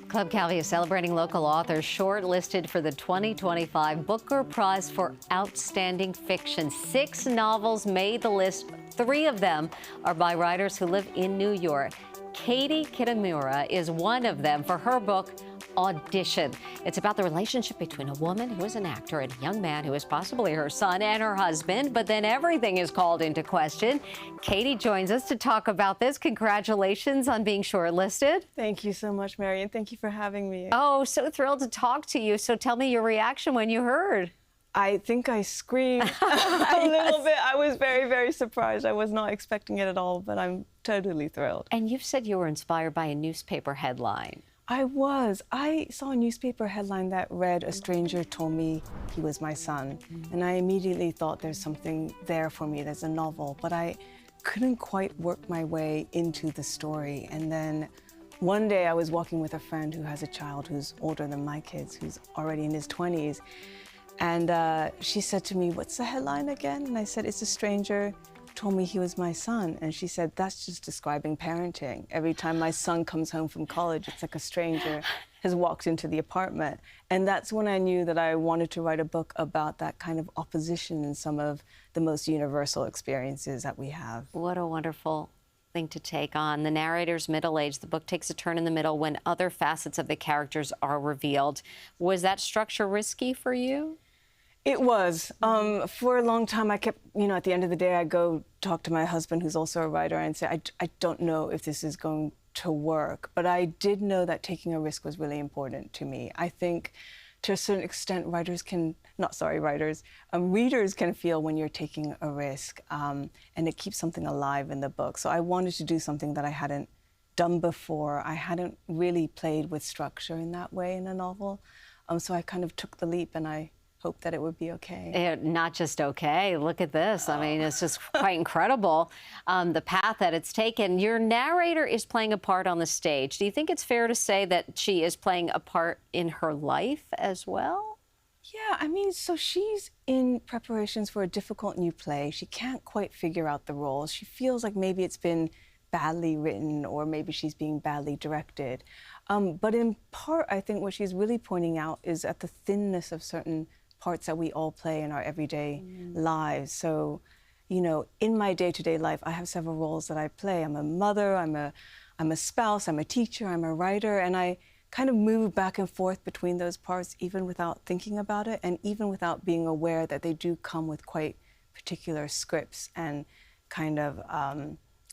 Club Calvi is celebrating local authors shortlisted for the 2025 Booker Prize for Outstanding Fiction. 6 novels made the list. 3 of them are by writers who live in New York. Katie Kitamura is one of them for her book, Audition. It's about the relationship between a woman who is an actor and a young man who is possibly her son and her husband, but then everything is called into question. Katie joins us to talk about this. Congratulations on being shortlisted. Thank you so much, Mary, and thank you for having me. Oh, so thrilled to talk to you. So tell me your reaction when you heard. I think I screamed a little bit. I was very, very surprised. I was not expecting it at all, but I'm totally thrilled. And you've said you were inspired by a newspaper headline. I was. I saw a newspaper headline that read, "A stranger told me he was my son." And I immediately thought there's something there for me. There's a novel, but I couldn't quite work my way into the story. And then one day I was walking with a friend who has a child who's older than my kids, who's already in his 20s. And she said to me, "What's the headline again?" And I said, "It's a stranger told me he was my son." And she said, "That's just describing parenting. Every time my son comes home from college, it's like a stranger has walked into the apartment." And that's when I knew that I wanted to write a book about that kind of opposition in some of the most universal experiences that we have. What a wonderful thing to take on. The narrator's middle-aged. The book takes a turn in the middle when other facets of the characters are revealed. Was that structure risky for you? It was. For a long time, I kept, at the end of the day, I go talk to my husband, who's also a writer, and say, I don't know if this is going to work. But I did know that taking a risk was really important to me. I think to a certain extent, readers can feel when you're taking a risk, and it keeps something alive in the book. So I wanted to do something that I hadn't done before. I hadn't really played with structure in that way in a novel. So I kind of took the leap, and I hope that it would be okay. Not just okay. Look at this. I mean, it's just quite incredible, the path that it's taken. Your narrator is playing a part on the stage. Do you think it's fair to say that she is playing a part in her life as well? Yeah, I mean, so she's in preparations for a difficult new play. She can't quite figure out the roles. She feels like maybe it's been badly written or maybe she's being badly directed. But in part, I think what she's really pointing out is at the thinness of certain parts that we all play in our everyday lives. So, in my day-to-day life, I have several roles that I play. I'm a mother, I'm a spouse, I'm a teacher, I'm a writer, and I kind of move back and forth between those parts even without thinking about it and even without being aware that they do come with quite particular scripts and kind of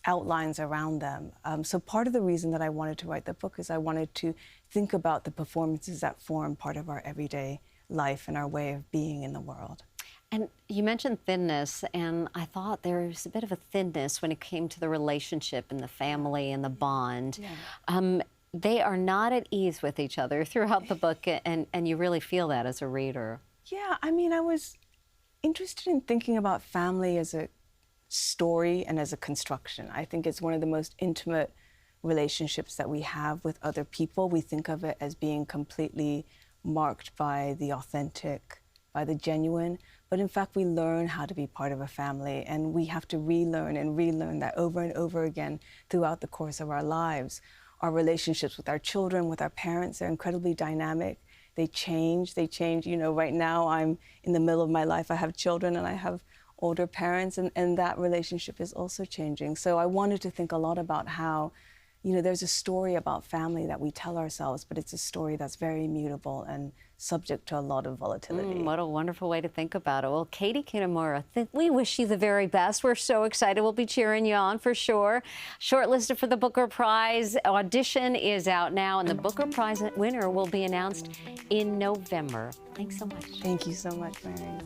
outlines around them. So part of the reason that I wanted to write the book is I wanted to think about the performances that form part of our everyday life and our way of being in the world. And you mentioned thinness, and I thought there was a bit of a thinness when it came to the relationship and the family and the bond. Yeah. They are not at ease with each other throughout the book, and you really feel that as a reader. Yeah, I mean, I was interested in thinking about family as a story and as a construction. I think it's one of the most intimate relationships that we have with other people. We think of it as being completely marked by the authentic, by the genuine, but in fact we learn how to be part of a family, and we have to relearn and relearn that over and over again throughout the course of our lives. Our relationships with our children, with our parents, are incredibly dynamic. They change. Right now I'm in the middle of my life. I have children and I have older parents, and that relationship is also changing. So I wanted to think a lot about how there's a story about family that we tell ourselves, but it's a story that's very mutable and subject to a lot of volatility. What a wonderful way to think about it. Well, Katie Kitamura, we wish you the very best. We're so excited. We'll be cheering you on for sure. Shortlisted for the Booker Prize. Audition is out now, and the Booker Prize winner will be announced in November. Thanks so much. Thank you so much, Mary.